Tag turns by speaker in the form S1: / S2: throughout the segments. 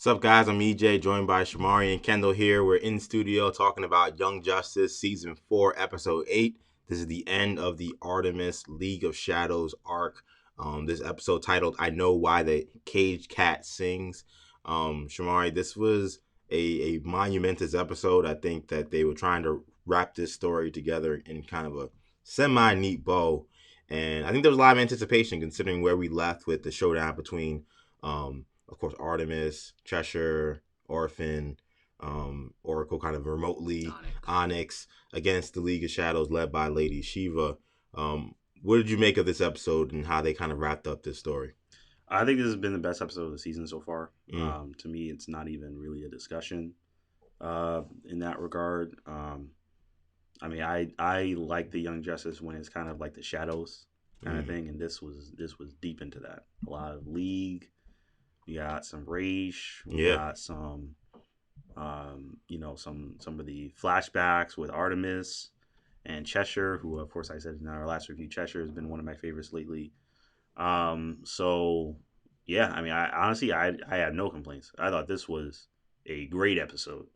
S1: What's up, guys? I'm EJ, joined by Shamari and Kendall here. We're in studio talking about Young Justice Season 4, Episode 8. This is the end of the Artemis League of Shadows arc. This episode titled, I Know Why the Caged Cat Sings. Shamari, this was a monumentous episode. I think that they were trying to wrap this story together in kind of a semi-neat bow. And I think there was a lot of anticipation considering where we left with the showdown between of course, Artemis, Cheshire, Orphan, Oracle kind of remotely, Onyx against the League of Shadows led by Lady Shiva. What did you make of this episode and how they kind of wrapped up this story?
S2: I think this has been the best episode of the season so far. To me, it's not even really a discussion in that regard. I like the Young Justice when it's kind of like the shadows kind of thing, and this was deep into that. A lot of League. We got some rage. We got some, some of the flashbacks with Artemis and Cheshire, who, of course, I said in our last review, Cheshire has been one of my favorites lately. I honestly had no complaints. I thought this was a great episode,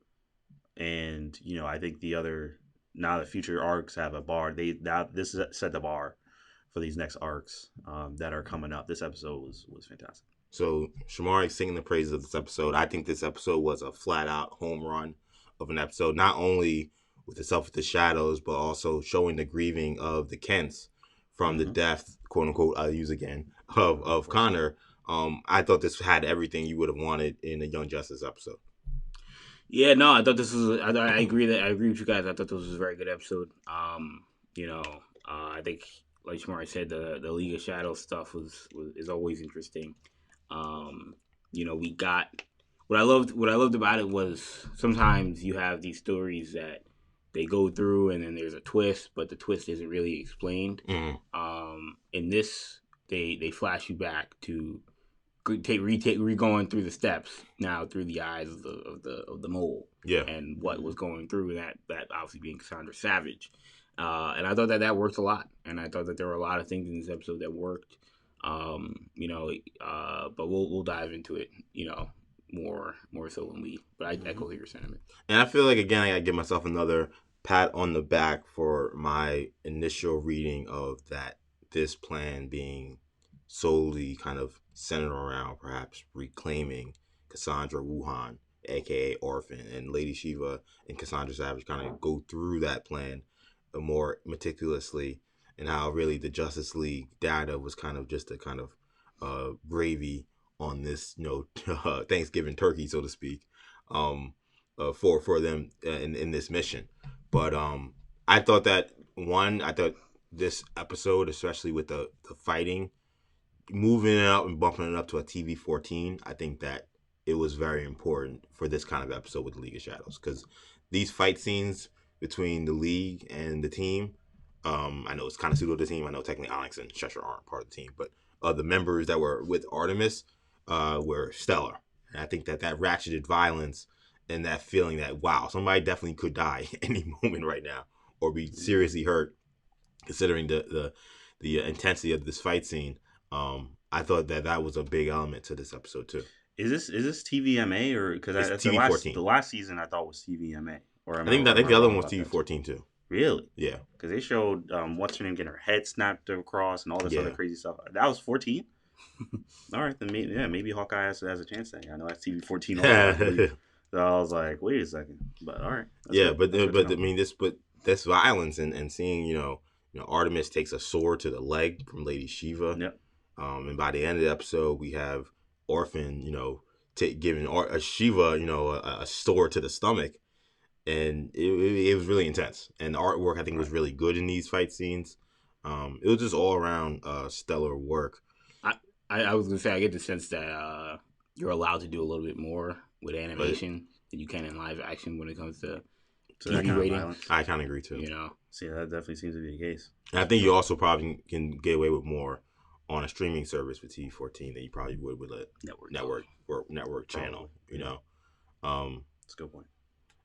S2: and I think the future arcs have a bar. This set the bar for these next arcs that are coming up. This episode was fantastic.
S1: So Shamari singing the praises of this episode. I think this episode was a flat out home run of an episode, not only with itself with the shadows, but also showing the grieving of the Kents from the death, quote unquote, I'll use again, of Connor. I thought this had everything you would have wanted in a Young Justice episode.
S3: Yeah, no, I thought this was. I agree with you guys. I thought this was a very good episode. I think, like Shamari said, the League of Shadows stuff is always interesting. We got what I loved about it was sometimes you have these stories that they go through and then there's a twist, but the twist isn't really explained. In this, they flash you back to going through the steps now through the eyes of the mole, and what was going through that obviously being Cassandra Savage, and I thought that worked a lot, and I thought that there were a lot of things in this episode that worked. But we'll dive into it, more so when but I echo your sentiment.
S1: And I feel like, again, I gotta give myself another pat on the back for my initial reading of this plan being solely kind of centered around perhaps reclaiming Cassandra Wuhan, aka Orphan, and Lady Shiva and Cassandra Savage kind of go through that plan more meticulously, and how really the Justice League data was kind of just a kind of gravy on this, Thanksgiving turkey, so to speak, for them in this mission. But I thought this episode, especially with the fighting, moving it up and bumping it up to a TV-14, I think that it was very important for this kind of episode with the League of Shadows, because these fight scenes between the League and the team, I know it's kind of pseudo the team. I know technically Onyx and Cheshire aren't part of the team, but the members that were with Artemis were stellar. And I think that ratcheted violence and that feeling that, wow, somebody definitely could die any moment right now or be seriously hurt, considering the intensity of this fight scene. I thought that was a big element to this episode too.
S2: Is this TVMA or because
S1: TV-14?
S2: The last season I thought was TVMA.
S1: I think the other one was TV-14 too.
S2: Really?
S1: Yeah.
S2: Because they showed what's her name getting her head snapped across and all this other crazy stuff. That was 14. All right, then maybe Hawkeye has a chance. Then I know that's TV-14. So I was like, wait a second, but all right.
S1: This violence and seeing Artemis takes a sword to the leg from Lady Shiva.
S2: Yep.
S1: And by the end of the episode, we have Orphan, giving Shiva, a sword to the stomach. And it was really intense. And the artwork, I think, was really good in these fight scenes. It was just all around stellar work.
S3: I was going to say, I get the sense that you're allowed to do a little bit more with animation than you can in live action when it comes to TV rating.
S1: I kind of agree, too.
S2: See, that definitely seems to be the case.
S1: And I think you also probably can get away with more on a streaming service with TV-14 than you probably would with a network channel,
S2: That's a good point.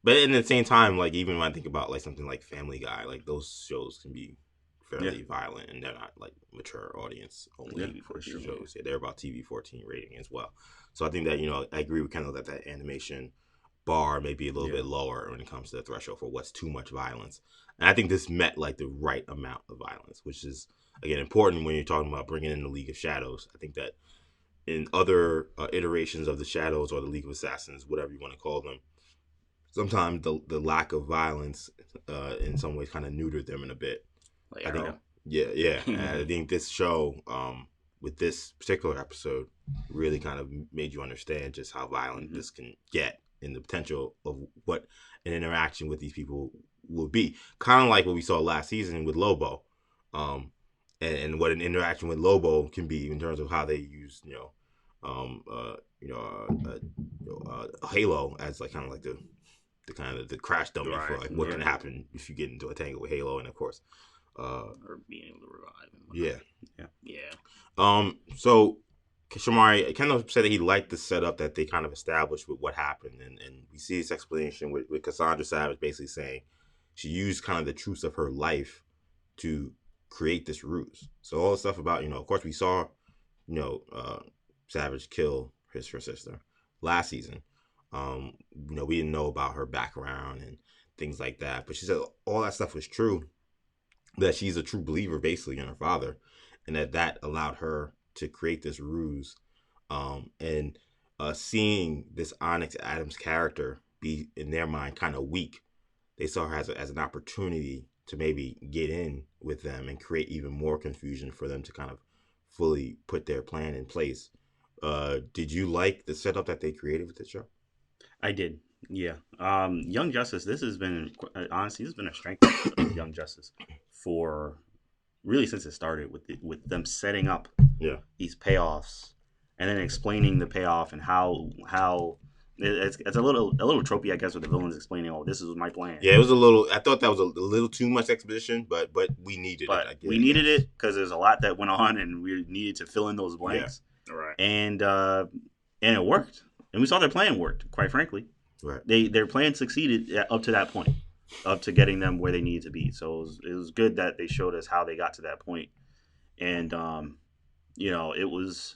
S1: But at the same time, like, even when I think about like something like Family Guy, like those shows can be fairly violent, and they're not like mature audience only
S2: for sure.
S1: shows. Yeah, they're about TV-14 rating as well. So I think that I agree with Kendall that animation bar may be a little bit lower when it comes to the threshold for what's too much violence. And I think this met like the right amount of violence, which is again important when you're talking about bringing in the League of Shadows. I think that in other iterations of the Shadows or the League of Assassins, whatever you want to call them, sometimes the lack of violence in some ways kind of neutered them in a bit.
S3: Like,
S1: I think, yeah. And I think this show, with this particular episode, really kind of made you understand just how violent this can get and the potential of what an interaction with these people will be. Kind of like what we saw last season with Lobo, and what an interaction with Lobo can be in terms of how they use, Halo as like kind of like the crash dummy for like what can happen if you get into a tangle with Halo, and of course,
S3: or being able to revive him.
S1: Yeah. So Shamari, Kendall said that he liked the setup that they kind of established with what happened, and we see this explanation with Cassandra Savage basically saying she used kind of the truths of her life to create this ruse. So all the stuff about, of course we saw, Savage kill her sister last season. We didn't know about her background and things like that, but she said all that stuff was true, that she's a true believer basically in her father, and that allowed her to create this ruse. And seeing this Onyx Adams character be in their mind kind of weak, they saw her as an opportunity to maybe get in with them and create even more confusion for them to kind of fully put their plan in place. Did you like the setup that they created with the show?
S2: I did. Yeah. Young Justice, this has been, honestly, this has been a strength of Young Justice for really since it started with them setting up these payoffs and then explaining the payoff and how it's a little tropey, I guess, with the villains explaining, oh, this is my plan.
S1: Yeah, it was a little, I thought that was a little too much exposition, but we needed it.
S2: We needed it because there's a lot that went on and we needed to fill in those blanks.
S3: Yeah. Right.
S2: And it worked. And we saw their plan worked, quite frankly.
S1: Right.
S2: Their plan succeeded up to that point, up to getting them where they needed to be. So it was good that they showed us how they got to that point. And it was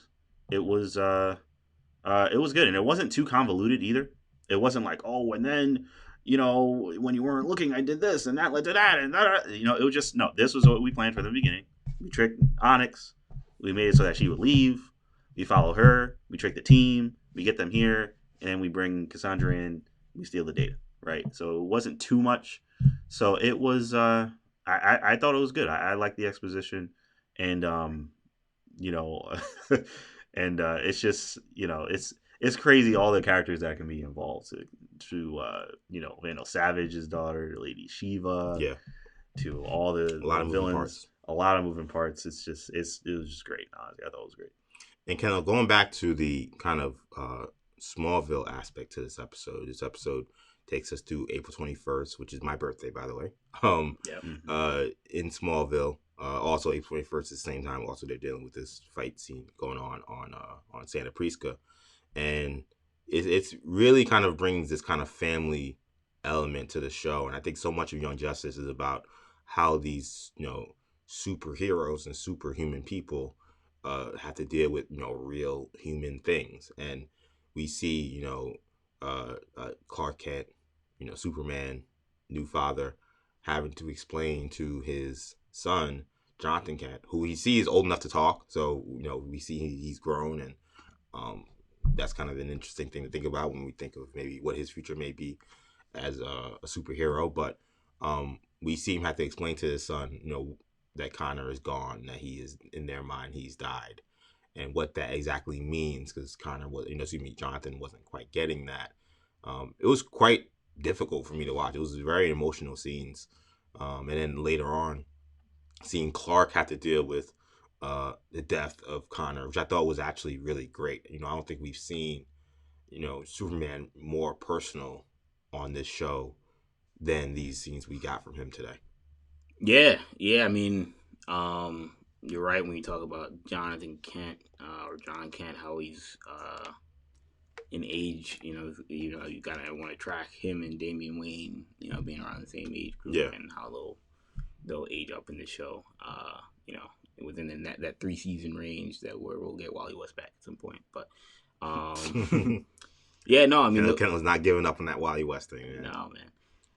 S2: good, and it wasn't too convoluted either. It wasn't like, oh, and then when you weren't looking, I did this and that led to that, and that. It was just, no, this was what we planned from the beginning. We tricked Onyx. We made it so that she would leave. We follow her. We trick the team. We get them here, and then we bring Cassandra in. We steal the data, right? So it wasn't too much. So it was. I thought it was good. I liked the exposition, and and it's just it's crazy all the characters that can be involved. To Savage's daughter, Lady Shiva, to all the villains. A lot of moving parts. It was just great. Honestly, I thought it was great.
S1: And kind of going back to the kind of Smallville aspect to this episode takes us to April 21st, which is my birthday, by the way. In Smallville, also April 21st at the same time. Also, they're dealing with this fight scene going on Santa Prisca, and it's really kind of brings this kind of family element to the show. And I think so much of Young Justice is about how these superheroes and superhuman people have to deal with real human things, and we see Clark Kent, Superman, new father, having to explain to his son Jonathan Kent, who he sees old enough to talk. So we see he's grown, and that's kind of an interesting thing to think about when we think of maybe what his future may be as a superhero. But we see him have to explain to his son, that Connor is gone, that he is, in their mind, he's died, and what that exactly means, because Connor was, Jonathan wasn't quite getting that. It was quite difficult for me to watch. It was very emotional scenes, and then later on, seeing Clark have to deal with the death of Connor, which I thought was actually really great. I don't think we've seen, Superman more personal on this show than these scenes we got from him today.
S3: Yeah. I mean, you're right when you talk about Jonathan Kent or John Kent, how he's in age. You kind of want to track him and Damian Wayne, being around the same age group, and how they'll they'll age up in the show. You know, within that 3 season range that we'll get Wally West back at some point. But yeah, no, I mean,
S1: Kendall's not giving up on that Wally West thing. Man.
S3: no, man.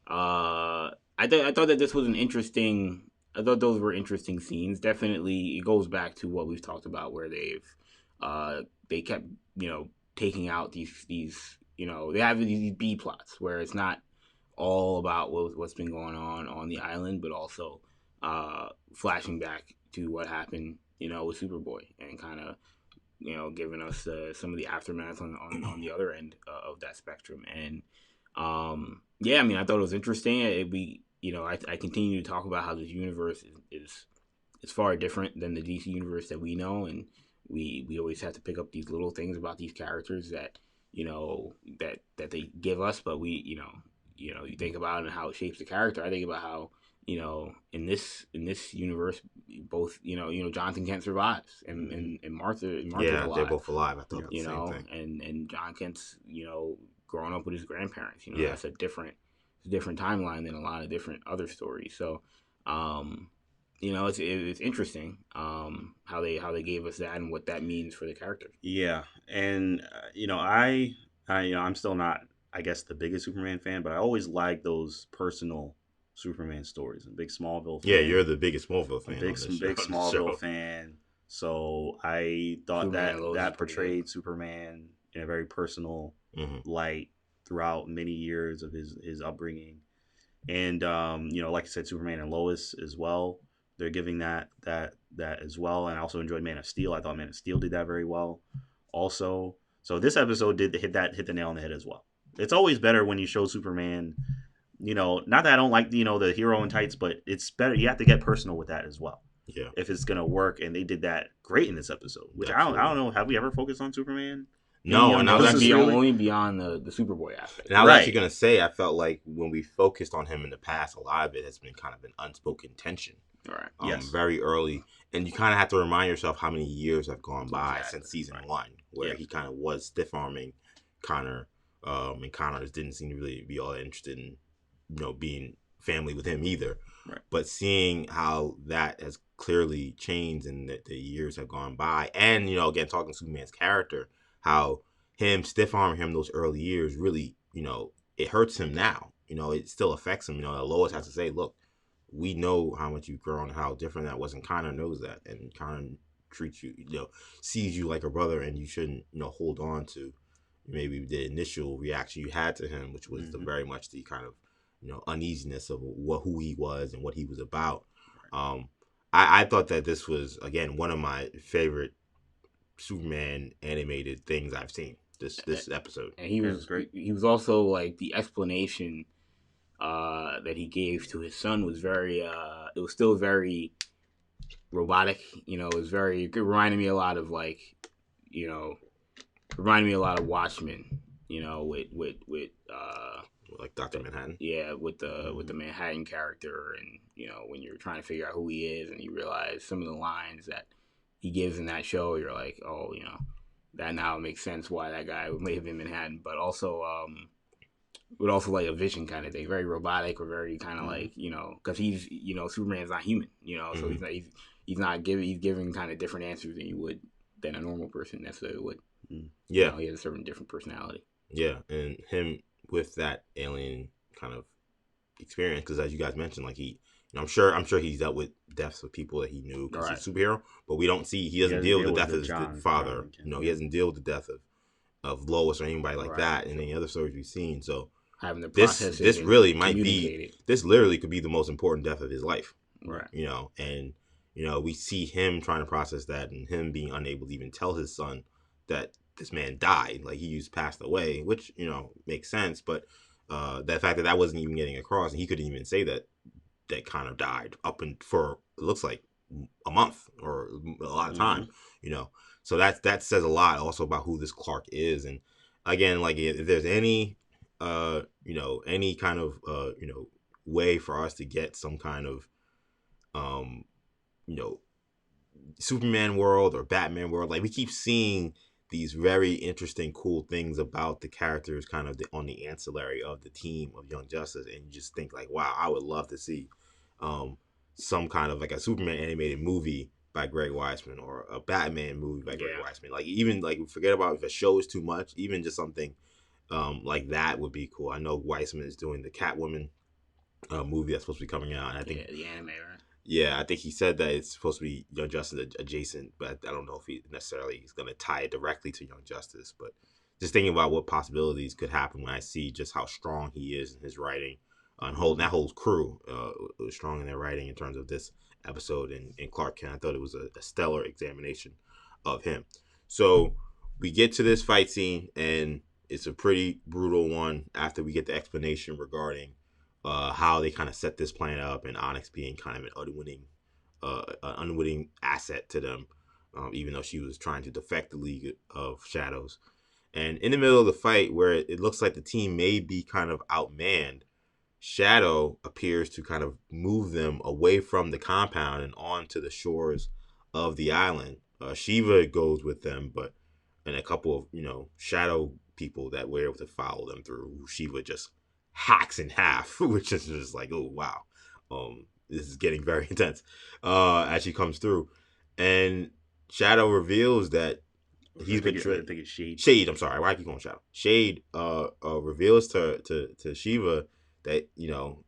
S3: I thought that this was an interesting. I thought those were interesting scenes. Definitely, it goes back to what we've talked about, where they kept taking out these they have these B plots where it's not all about what's been going on the island, but also flashing back to what happened with Superboy and kind of giving us some of the aftermath on the other end of that spectrum. And yeah, I mean, I thought it was interesting. I continue to talk about how this universe is far different than the DC universe that we know, and we always have to pick up these little things about these characters that that they give us, but you think about it and how it shapes the character. I think about how in this universe, both Jonathan Kent survives, and Martha's
S1: Yeah,
S3: alive.
S1: they're both alive. I thought the same thing.
S3: And John Kent's growing up with his grandparents.
S1: Yeah.
S3: That's a different timeline than a lot of different other stories. So, it's interesting how they gave us that and what that means for the character.
S2: Yeah, and I'm still not, I guess, the biggest Superman fan, but I always like those personal Superman stories. I'm a big Smallville fan.
S1: Yeah, you're the biggest Smallville fan.
S2: Big Smallville fan. So I thought
S3: Superman
S2: that portrayed Superman in a very personal light throughout many years of his upbringing. And like I said, Superman and Lois as well. They're giving that as well. And I also enjoyed Man of Steel. I thought Man of Steel did that very well also. So this episode did hit the nail on the head as well. It's always better when you show Superman, not that I don't like the hero in tights, but it's better. You have to get personal with that as well.
S1: Yeah.
S2: If it's gonna work, and they did that great in this episode. Which I don't know. Have we ever focused on Superman?
S1: No, and I was actually
S3: only beyond the Superboy aspect.
S1: And I was actually gonna say, I felt like when we focused on him in the past, a lot of it has been kind of an unspoken tension.
S3: All right.
S1: Yes. Very early, and you kind of have to remind yourself how many years have gone by since season 1, where he kind of was stiff arming Connor, and Connor just didn't seem to really be all that interested in being family with him either.
S2: Right.
S1: But seeing how that has clearly changed and that the years have gone by, and again talking Superman's character, how him stiff arming him those early years really it hurts him now. It still affects him. Lois has to say, look, we know how much you've grown, how different that was, and Connor knows that, and Connor treats you, sees you like a brother, and you shouldn't hold on to maybe the initial reaction you had to him, which was very much the kind of uneasiness of who he was and what he was about. I thought that this was, again, one of my favorite Superman animated things I've seen this episode.
S3: And he was great. He was also like the explanation that he gave to his son was very it was still very robotic. It was very, it reminded me a lot of Watchmen, with
S1: like Dr. Manhattan.
S3: Yeah, with the Manhattan character, and when you're trying to figure out who he is, and you realize some of the lines that he gives in that show, you're like, oh, that now makes sense why that guy may have been Manhattan, but also like a Vision kind of thing, very robotic, or very kind of like because he's Superman's not human, so he's giving kind of different answers than a normal person necessarily would.
S1: Yeah,
S3: he has a certain different personality.
S1: Yeah, and him with that alien kind of experience, because as you guys mentioned, like he, I'm sure he's dealt with deaths of people that he knew because he's a superhero, but we don't see, he doesn't deal with the death of his father. He doesn't deal with the death of Lois or anybody like that in any other stories we've seen. So
S3: having the
S1: this really might be, this literally could be the most important death of his life.
S3: Right.
S1: And we see him trying to process that, and him being unable to even tell his son that this man died, like he just passed away, which makes sense, but the fact that wasn't even getting across, and he couldn't even say that Connor died for it looks like a month or a lot of time, so that says a lot also about who this Clark is. And again, like if there's any any kind of way for us to get some kind of Superman world or Batman world, like we keep seeing these very interesting, cool things about the characters kind of on the ancillary of the team of Young Justice, and you just think like, wow, I would love to see some kind of like a Superman animated movie by Greg Weisman or a Batman movie by Greg
S3: Yeah.
S1: Weisman. Like even like forget about if a show is too much, even just something like that would be cool. I know Weisman is doing the Catwoman movie that's supposed to be coming out, and I think
S3: the anime, right?
S1: yeah, I think he said that it's supposed to be Young Justice adjacent, but I don't know if he necessarily is going to tie it directly to Young Justice. But just thinking about what possibilities could happen when I see just how strong he is in his writing, and that whole crew was strong in their writing in terms of this episode and Clark Kent. I thought it was a stellar examination of him. So we get to this fight scene, and it's a pretty brutal one after we get the explanation regarding how they kind of set this plan up, and Onyx being kind of an unwitting asset to them, even though she was trying to defect the League of Shadows. And in the middle of the fight, where it looks like the team may be kind of outmanned, Shadow appears to kind of move them away from the compound and onto the shores of the island. Shiva goes with them, but and a couple of Shadow people that were able to follow them through, Shiva just hacks in half, which is just like, oh wow, this is getting very intense as she comes through, and Shadow reveals that he's betrayed.
S2: I think it's Shade.
S1: Shade, I'm sorry, why I keep going Shadow? Shade reveals to Shiva that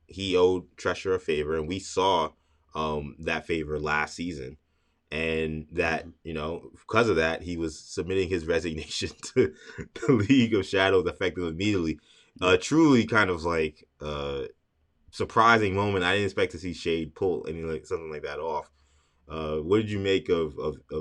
S1: he owed Tresher a favor, and we saw that favor last season, and that because of that he was submitting his resignation to the League of Shadows effective immediately. Truly kind of like surprising moment. I didn't expect to see Shade pull something like that off. What did you make of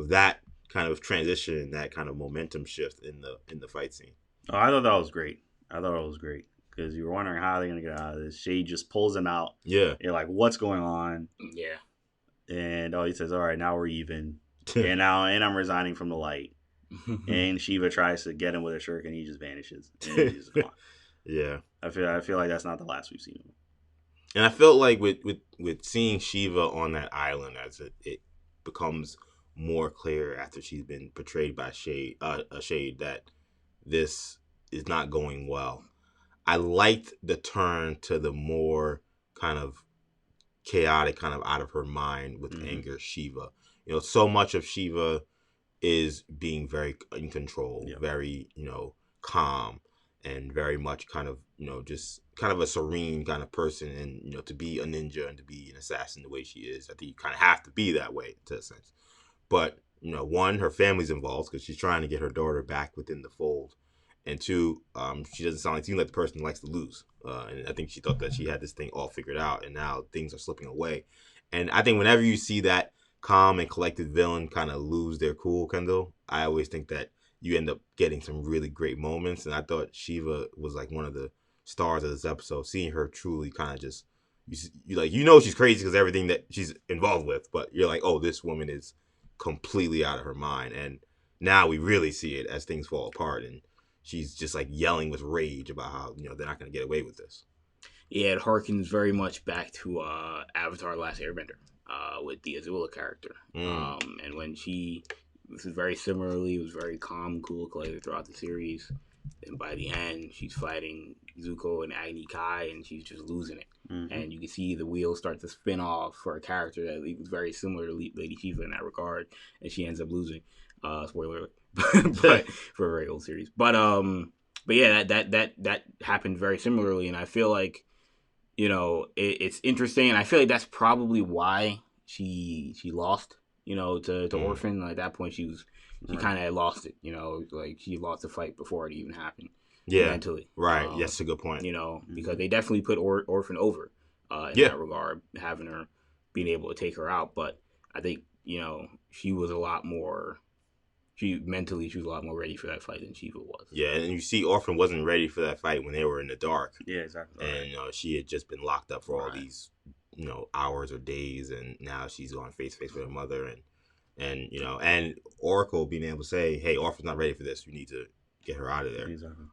S1: that kind of transition, that kind of momentum shift in the fight scene?
S2: Oh, I thought that was great. Because you were wondering how they're gonna get out of this. Shade just pulls him out.
S1: Yeah.
S2: You're like, what's going on?
S3: Yeah.
S2: And he says, all right, now we're even. and I'm resigning from the light. And Shiva tries to get him with a shuriken, and he just vanishes. And he's just gone.
S1: Yeah.
S2: I feel like that's not the last we've seen him.
S1: And I felt like with seeing Shiva on that island, as it becomes more clear after she's been portrayed by Shade that this is not going well. I liked the turn to the more kind of chaotic, kind of out of her mind with anger Shiva. So much of Shiva is being very in control, very, calm, and very much kind of, just kind of a serene kind of person. And, to be a ninja and to be an assassin the way she is, I think you kind of have to be that way to a sense. But, one, her family's involved because she's trying to get her daughter back within the fold. And two, she doesn't seem like the person who likes to lose. And I think she thought that she had this thing all figured out, and now things are slipping away. And I think whenever you see that calm and collected villain kind of lose their cool, Kendall, I always think that you end up getting some really great moments. And I thought Shiva was like one of the stars of this episode. Seeing her truly kind of just, she's crazy because everything that she's involved with, but you're like, oh, this woman is completely out of her mind. And now we really see it as things fall apart, and she's just like yelling with rage about how they're not going to get away with this.
S3: Yeah, it harkens very much back to Avatar: Last Airbender with the Azula character. And when this is very similarly, it was very calm, cool, collected throughout the series. And by the end, she's fighting Zuko and Agni Kai, and she's just losing it. And you can see the wheels start to spin off for a character that was very similar to Lady Shiva in that regard, and she ends up losing. Spoiler alert. But for a very old series. But yeah, that happened very similarly, and I feel like it's interesting, and I feel like that's probably why she lost to Orphan. Like, at that point she kind of lost it, like she lost the fight before it even happened.
S1: Yeah,
S3: mentally,
S1: right. That's a good point.
S3: Because they definitely put Orphan over in that regard, having her being able to take her out. But I think she was a lot more. She was a lot more ready for that fight than Shiva was.
S1: Yeah, and you see Orphan wasn't ready for that fight when they were in the dark.
S2: Yeah, exactly.
S1: And she had just been locked up for all these, hours or days, and now she's going face to face with her mother, and Oracle being able to say, "Hey, Orphan's not ready for this. You need to get her out of there."
S2: Exactly.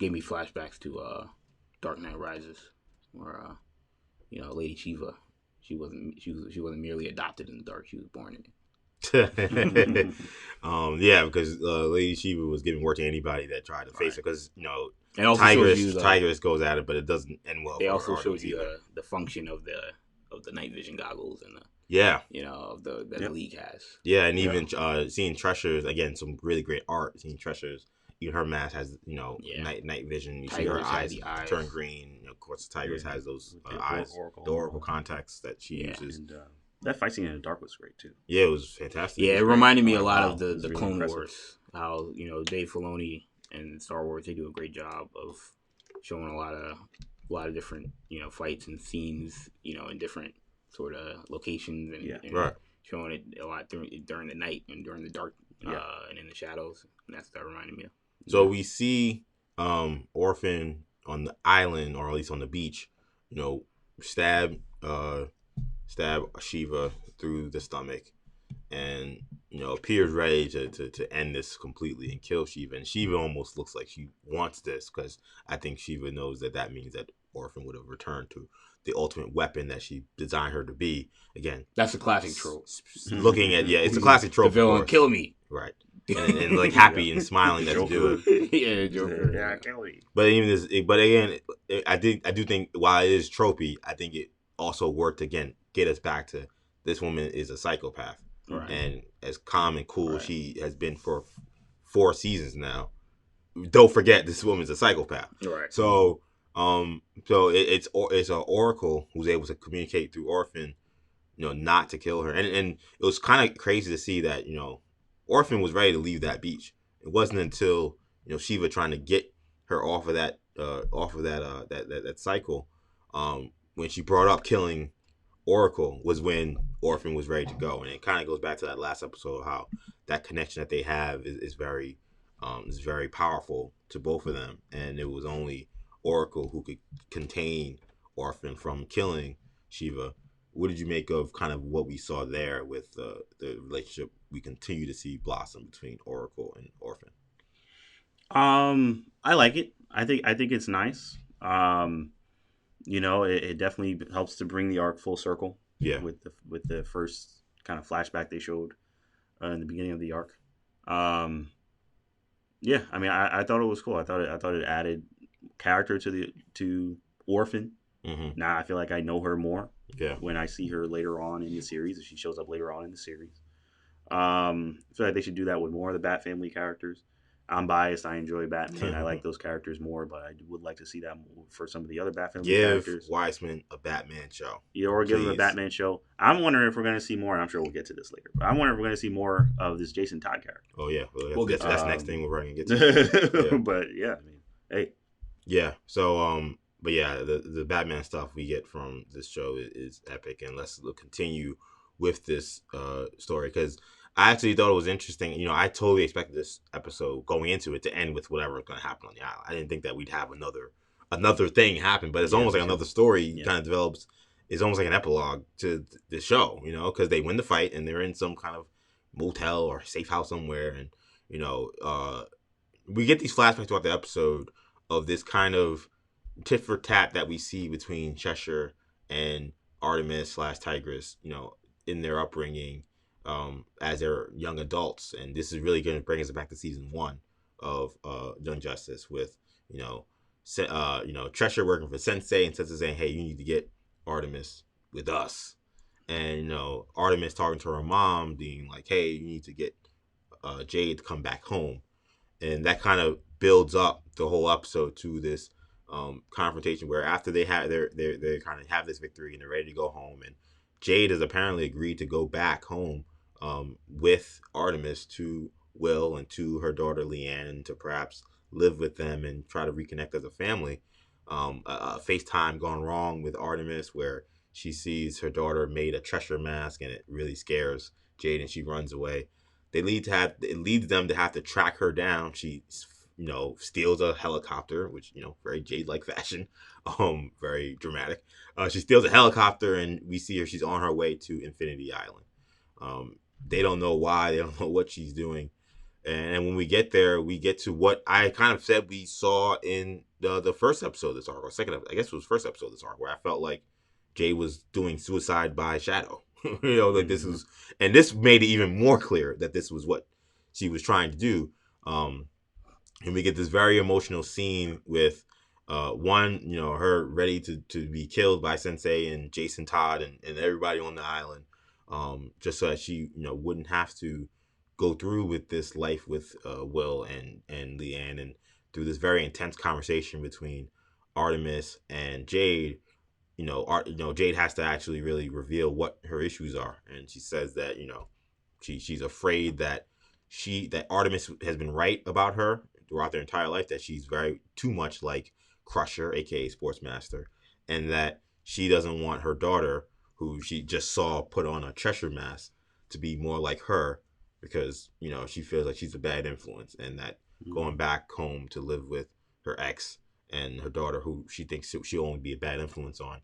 S3: Gave me flashbacks to Dark Knight Rises, where Lady Shiva, she wasn't merely adopted in the dark; she was born in it.
S1: Yeah, because Lady Shiva was giving work to anybody that tried to face her, because
S3: and also
S1: Tigress goes at it, but it doesn't end well.
S3: They also showed you the function of the night vision goggles and the
S1: Yeah.
S3: of the league has.
S1: Yeah, and even seeing Treasure's, again, some really great art. Seeing Treasure's, even her mask has night vision. You see her
S3: Tigers
S1: eyes
S3: have the
S1: turn
S3: eyes.
S1: green. Of course, the Tigers has those eyes,
S2: Oracle.
S1: the Oracle contacts that she uses.
S2: And that fight scene in the dark was great too.
S1: Yeah, it was fantastic.
S3: Yeah,
S1: it
S3: it reminded me a
S1: like,
S3: lot
S1: wow,
S3: of the
S2: really
S3: Clone
S2: impressive.
S3: Wars. How Dave Filoni and Star Wars, they do a great job of showing a lot of different fights and scenes in different sort of locations and
S1: right.
S3: showing it a lot during the night and during the dark and in the shadows, and that's what that reminded me of.
S1: So we see Orphan on the island, or at least on the beach, stab Shiva through the stomach, and appears ready to end this completely and kill Shiva. And Shiva almost looks like she wants this, because I think Shiva knows that means that Orphan would have returned to the ultimate weapon that she designed her to be. Again,
S3: that's a classic trope.
S1: Looking at it's a classic trope.
S3: The villain, kill me.
S1: Right. And like happy and smiling that to do it.
S3: Yeah, Joker.
S2: Yeah, kill me.
S1: But even this, but again, I do think while it is tropey, I think it also worked to, again, get us back to this woman is a psychopath,
S3: right.
S1: And as calm and cool as she has been for 4 seasons now, don't forget this woman's a psychopath.
S3: Right.
S1: So it's an Oracle who's able to communicate through Orphan, not to kill her, and it was kind of crazy to see that Orphan was ready to leave that beach. It wasn't until Shiva trying to get her off of that cycle, when she brought up killing Oracle, was when Orphan was ready to go. And it kind of goes back to that last episode, how that connection that they have is very powerful to both of them. And it was only Oracle who could contain Orphan from killing Shiva. What did you make of kind of what we saw there with the relationship we continue to see blossom between Oracle and Orphan?
S2: I like it. I think it's nice. It definitely helps to bring the arc full circle.
S1: Yeah.
S2: With the first kind of flashback they showed in the beginning of the arc. Yeah. I mean, I thought it was cool. I thought it added character to Orphan.
S1: Mm-hmm.
S2: Now I feel like I know her more.
S1: Yeah.
S2: When I see her later on in the series, if she shows up later on in the series. I feel like they should do that with more of the Bat family characters. I'm biased. I enjoy Batman. I like those characters more, but I would like to see that more for some of the other Bat family characters.
S1: Give Wiseman a Batman show.
S2: Yeah, or give him a Batman show. I'm wondering if we're going to see more, and I'm sure we'll get to this later, but I'm wondering if we're going to see more of this Jason Todd character.
S1: Oh, yeah. We'll get to that's the next thing we're going to get
S2: to. Yeah. But, yeah, I mean, hey.
S1: Yeah, so, but yeah, the Batman stuff we get from this show is epic, and let's continue with this story, because I actually thought it was interesting. I totally expected this episode going into it to end with whatever was going to happen on the island. I didn't think that we'd have another thing happen, but it's almost like another story kind of develops. It's almost like an epilogue to the show, because they win the fight and they're in some kind of motel or safe house somewhere, and we get these flashbacks throughout the episode of this kind of tit for tat that we see between Cheshire and Artemis / Tigress, in their upbringing. As they're young adults, and this is really going to bring us back to season 1 of Young Justice, with Cheshire working for Sensei, and Sensei saying, "Hey, you need to get Artemis with us," and Artemis talking to her mom, being like, "Hey, you need to get Jade to come back home," and that kind of builds up the whole episode to this confrontation where after they have they kind of have this victory and they're ready to go home, and Jade has apparently agreed to go back home with Artemis to Will and to her daughter Leanne, to perhaps live with them and try to reconnect as a family. A FaceTime gone wrong with Artemis where she sees her daughter made a Cheshire mask, and it really scares Jade and she runs away. It leads them to have to track her down. She steals a helicopter, which very Jade-like fashion, very dramatic. She steals a helicopter, and we see her. She's on her way to Infinity Island. They don't know why. They don't know what she's doing. And when we get there, we get to what I kind of said we saw in the first episode of this arc, or second, I guess it was first episode of this arc, where I felt like Jay was doing suicide by shadow. This was, and this made it even more clear that this was what she was trying to do. And we get this very emotional scene with one, her ready to be killed by Sensei and Jason Todd and everybody on the island, just so that she wouldn't have to go through with this life with Will and Leanne, and through this very intense conversation between Artemis and Jade. Jade has to actually really reveal what her issues are, and she says that she's afraid that Artemis has been right about her throughout their entire life, that she's very too much like Crusher, aka Sportsmaster, and that she doesn't want her daughter, who she just saw put on a Cheshire mask, to be more like her, because she feels like she's a bad influence, and that going back home to live with her ex and her daughter, who she thinks she'll only be a bad influence on,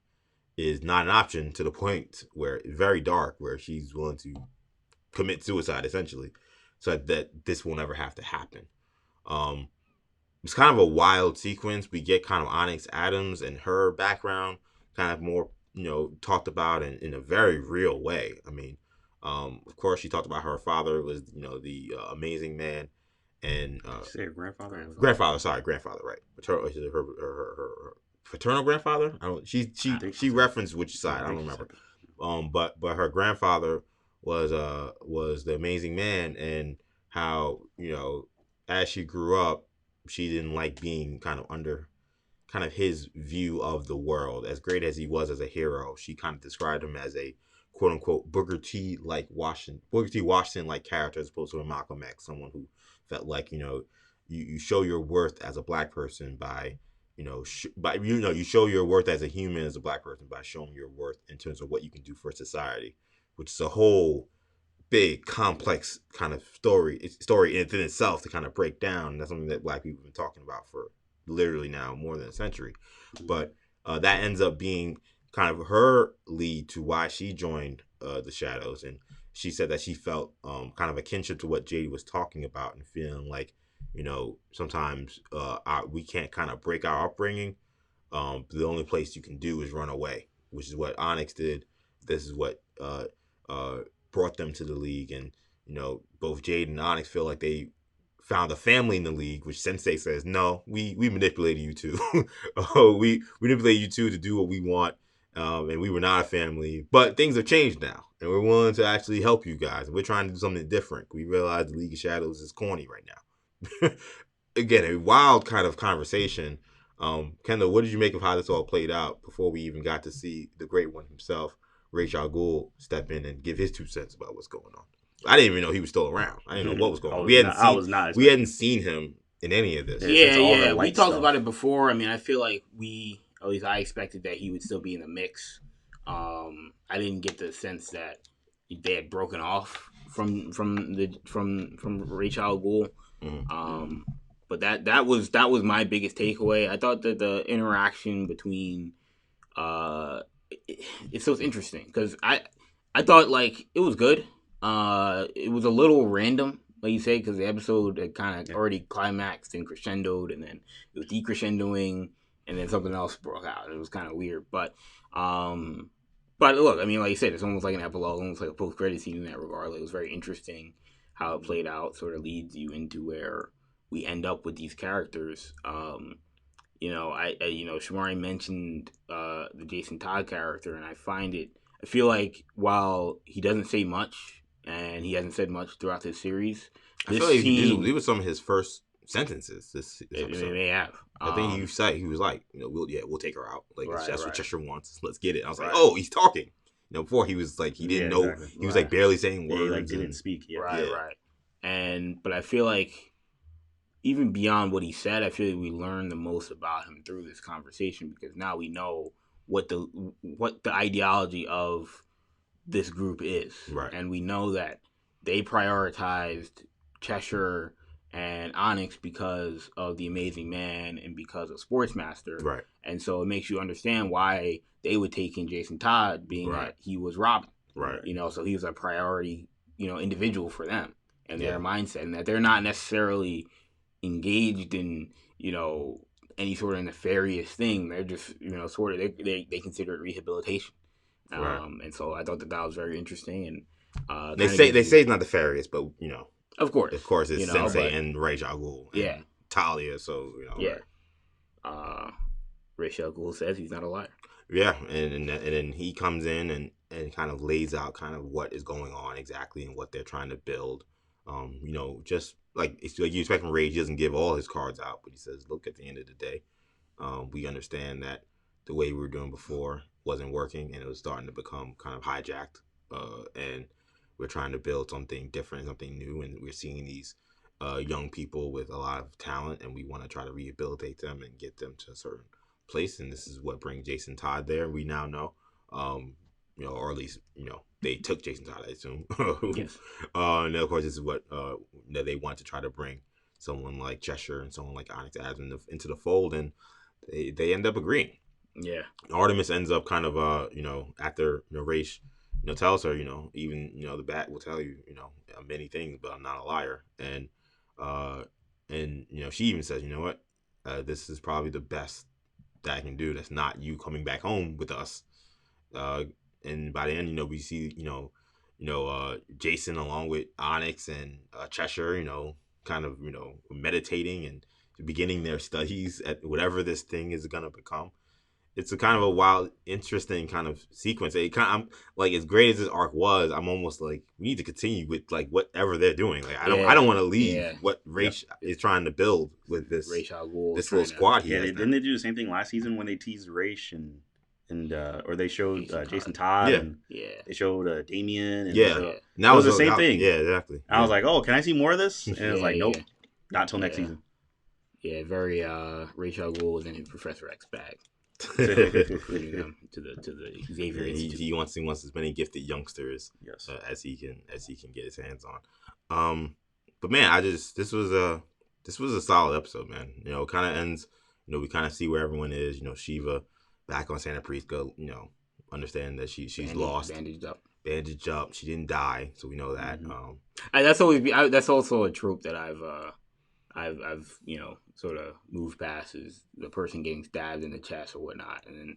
S1: is not an option, to the point where it's very dark, where she's willing to commit suicide essentially, so that this will never have to happen. It's kind of a wild sequence. We get kind of Onyx Adams and her background kind of more talked about in a very real way. I mean, of course, she talked about her father was the amazing man, and
S2: say her grandfather.
S1: Grandfather, right? Her paternal grandfather. I don't. She referenced which side. I don't remember. But her grandfather was the amazing man, and how as she grew up, she didn't like being kind of under kind of his view of the world. As great as he was as a hero, she kind of described him as a quote unquote Booker T Washington like character, as opposed to a Malcolm X, someone who felt like you show your worth as a black person by you show your worth as a human, as a black person, by showing your worth in terms of what you can do for society, which is a whole big complex kind of story in itself to kind of break down. And that's something that black people have been talking about for literally now more than a century. But that ends up being kind of her lead to why she joined the Shadows, and she said that she felt kind of a kinship to what Jade was talking about, and feeling like sometimes we can't kind of break our upbringing. The only place you can do is run away, which is what Onyx did. This is what brought them to the League, and both Jade and Onyx feel like they found a family in the League, which Sensei says, no, we manipulated you too. We manipulated you too to do what we want, and we were not a family, but things have changed now, and we're willing to actually help you guys, and we're trying to do something different. We realize the League of Shadows is corny right now. Again, a wild kind of conversation. Kendall, what did you make of how this all played out before we even got to see the Great One himself, Ra's al Ghul, step in and give his 2 cents about what's going on? I didn't even know he was still around. I didn't know what was going on. We hadn't seen him in any of this.
S3: Yeah. We talked about it before. I mean, I feel like at least I expected that he would still be in the mix. I didn't get the sense that they had broken off from Ra's al Ghul. Mm-hmm. But that was my biggest takeaway. I thought that the interaction between it's so interesting, because I thought like it was good. It was a little random, like you say, because the episode had kind of already climaxed and crescendoed, and then it was decrescendoing, and then something else broke out. It was kind of weird, but look, I mean, like you said, it's almost like an epilogue, almost like a post-credit scene in that regard. Like, it was very interesting how it played out. Sort of leads you into where we end up with these characters. Shamari mentioned the Jason Todd character, and I feel like while he doesn't say much, and he hasn't said much throughout this series,
S1: I feel like he was some of his first sentences. This episode.
S3: It may have.
S1: I think he was like, we'll take her out. Like, that's what Cheshire wants. Let's get it. I was like,
S3: right.
S1: Oh, he's talking. Before he was like, he didn't know. Exactly. He was like barely saying words.
S2: He like didn't speak. Yeah.
S3: Right. But I feel like even beyond what he said, I feel like we learned the most about him through this conversation, because now we know what the ideology of this group is.
S1: Right.
S3: And we know that they prioritized Cheshire and Onyx because of the Amazing Man and because of Sportsmaster.
S1: Right.
S3: And so it makes you understand why they would take in Jason Todd, being that he was Robin.
S1: Right.
S3: So he was a priority, individual for them and their mindset, and that they're not necessarily engaged in, any sort of nefarious thing. They're just, sort of, they consider it rehabilitation.
S1: Right.
S3: And so I thought that was very interesting. And
S1: they say it's not nefarious, but
S3: of course
S1: it's Sensei and Ra's al Ghul, and Talia. So
S3: yeah. Ra's al Ghul says he's not a liar.
S1: Yeah, and then he comes in and kind of lays out kind of what is going on exactly and what they're trying to build. Just like it's like you expect from Rage, he doesn't give all his cards out, but he says, "Look, at the end of the day, we understand that the way we were doing before wasn't working, and it was starting to become kind of hijacked. And we're trying to build something different, something new, and we're seeing these young people with a lot of talent, and we want to try to rehabilitate them and get them to a certain place. And this is what brings Jason Todd there. We now know, or at least they took Jason Todd, I assume.
S3: Yes.
S1: And of course, this is what they want to try to bring someone like Cheshire and someone like Onyx Adams into the fold, and they end up agreeing.
S3: Yeah.
S1: Artemis ends up kind of after Raish tells her even the bat will tell you many things, but I'm not a liar, and she even says, what, this is probably the best that I can do, that's not you coming back home with us. And by the end, we see Jason along with Onyx and Cheshire, kind of meditating and beginning their studies at whatever this thing is gonna become. It's a kind of a wild, interesting kind of sequence. I'm like, as great as this arc was, I'm almost like, we need to continue with like whatever they're doing. Like I don't want to leave what Raish is trying to build with this little squad here.
S2: Yeah, didn't they do the same thing last season when they teased Raish and or they showed Jason Todd, and they showed Damien, and
S1: that
S2: was the same thing.
S1: Yeah, exactly.
S2: I was like, oh, can I see more of this? And it was like, nope, not till next season.
S3: Yeah, very Ra's al Ghul was in his Professor X bag. Recruiting them to the Xavier Institute.
S1: He wants as many gifted youngsters as he can get his hands on. But man, this was a solid episode, man. It kind of ends. We kind of see where everyone is. Shiva back on Santa Prisca. Understand that she's lost, bandaged up. She didn't die, so we know that.
S3: Mm-hmm. That's also a trope that I've sort of moved past, is the person getting stabbed in the chest or whatnot and then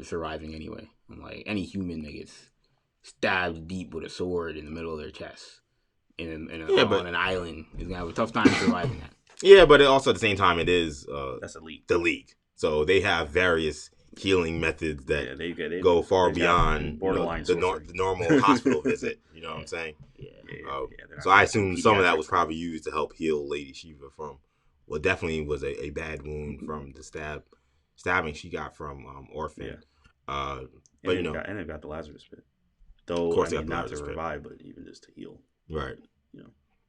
S3: surviving anyway. I'm like, any human that gets stabbed deep with a sword in the middle of their chest on an island is gonna have a tough time surviving that.
S1: Yeah, but also at the same time, it is
S2: that's
S1: the league. So they have various healing methods that they go far beyond the normal hospital visit. You know what I'm saying? So I assume some of that was probably used to help heal Lady Shiva from what definitely was a bad wound from the stabbing she got from Orphan. But
S2: and they've got the Lazarus pit, though.
S1: Of course,
S2: not to revive, but even just to heal.
S1: Right.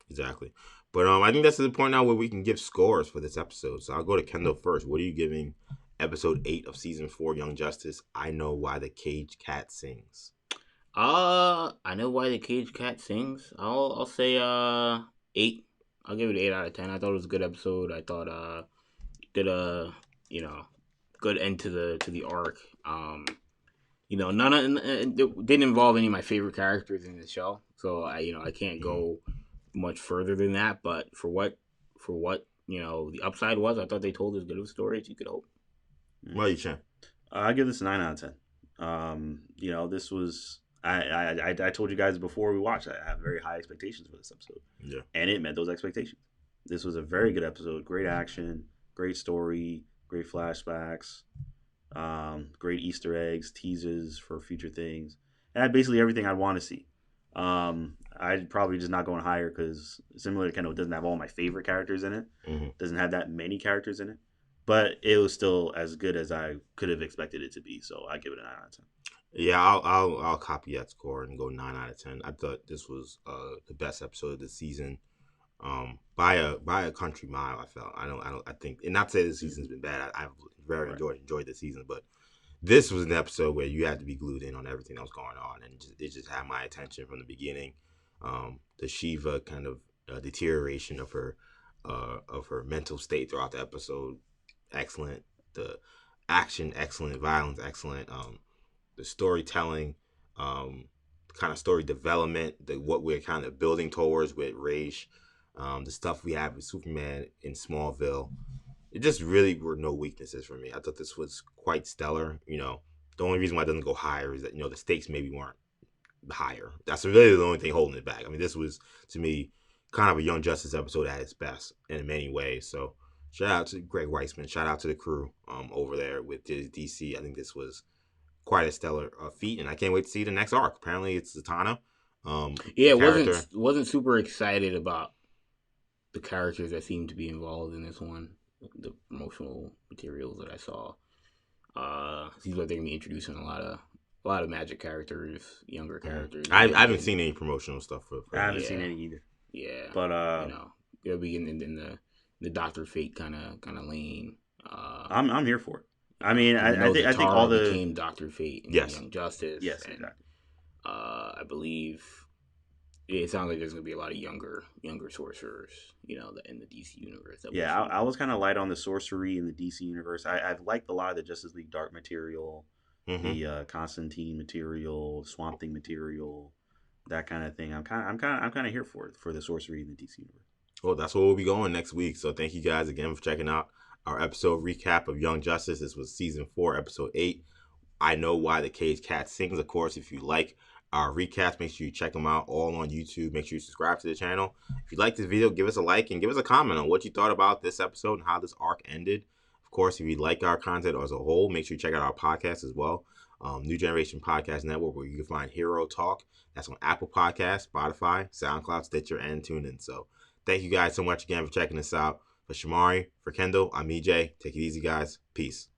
S1: Exactly. But I think that's the point now where we can give scores for this episode. So I'll go to Kendall first. What are you giving episode 8 of season 4, Young Justice? I Know Why the Caged Cat Sings.
S3: I Know Why the Caged Cat Sings. I'll say 8. I'll give it an 8 out of 10. I thought it was a good episode. I thought did a good end to the arc. It didn't involve any of my favorite characters in the show, so I can't go much further than that. But for what the upside was, I thought they told as good of a story as you could hope.
S1: Well, you can.
S2: I give this a 9 out of 10. This was. I told you guys before we watched, I have very high expectations for this episode.
S1: Yeah.
S2: And it met those expectations. This was a very good episode. Great action, great story, great flashbacks, great Easter eggs, teasers for future things. It had basically everything I'd want to see. I'd probably just not going higher because, similar to Kendall, it doesn't have all my favorite characters in it.
S1: Mm-hmm.
S2: Doesn't have that many characters in it. But it was still as good as I could have expected it to be. So I give it a 9 out of 10.
S1: Yeah, I'll copy that score and go 9 out of 10. I thought this was the best episode of the season, by a country mile. I felt. I think, and not to say the season's been bad. I've very enjoyed the season, but this was an episode where you had to be glued in on everything that was going on, and it just had my attention from the beginning. The Shiva kind of deterioration of her mental state throughout the episode, excellent. The action, excellent. Violence, excellent. The storytelling, kind of story development, what we're kind of building towards with Raish, the stuff we have with Superman in Smallville. It just really were no weaknesses for me. I thought this was quite stellar. The only reason why it doesn't go higher is that, the stakes maybe weren't higher. That's really the only thing holding it back. I mean, this was, to me, kind of a Young Justice episode at its best in many ways. So Shout out to Greg Weisman. Shout out to the crew over there with DC. I think this was quite a stellar feat, and I can't wait to see the next arc. Apparently, it's Zatanna.
S3: Yeah,
S1: Character.
S3: wasn't super excited about the characters that seem to be involved in this one. The promotional materials that I saw. Seems like they're gonna be introducing a lot of magic characters, younger characters.
S1: I haven't seen any promotional stuff for
S2: I haven't
S1: that.
S2: seen any either.
S3: Yeah,
S2: But
S3: they'll be in the Doctor Fate kind of lane.
S2: I'm here for it. I mean, I think
S3: Tara
S2: all the
S3: became Doctor Fate in
S1: Yes.
S3: Young Justice.
S2: yes,
S3: and,
S2: exactly.
S3: I believe it sounds like there's gonna be a lot of younger sorcerers, in the DC universe.
S2: Yeah, I was kind of light on the sorcery in the DC universe. I've liked a lot of the Justice League Dark material, the Constantine material, Swamp Thing material, that kind of thing. I'm kind of here for it, for the sorcery in the DC universe.
S1: Well, that's where we'll be going next week. So thank you guys again for checking out our episode recap of Young Justice. This was season 4, episode 8. I Know Why the Caged Cat Sings. Of course, if you like our recaps, make sure you check them out all on YouTube. Make sure you subscribe to the channel. If you like this video, give us a like and give us a comment on what you thought about this episode and how this arc ended. Of course, if you like our content as a whole, make sure you check out our podcast as well. New Generation Podcast Network, where you can find Hero Talk. That's on Apple Podcasts, Spotify, SoundCloud, Stitcher, and TuneIn. So thank you guys so much again for checking us out. For Shamari, for Kendall, I'm EJ. Take it easy, guys. Peace.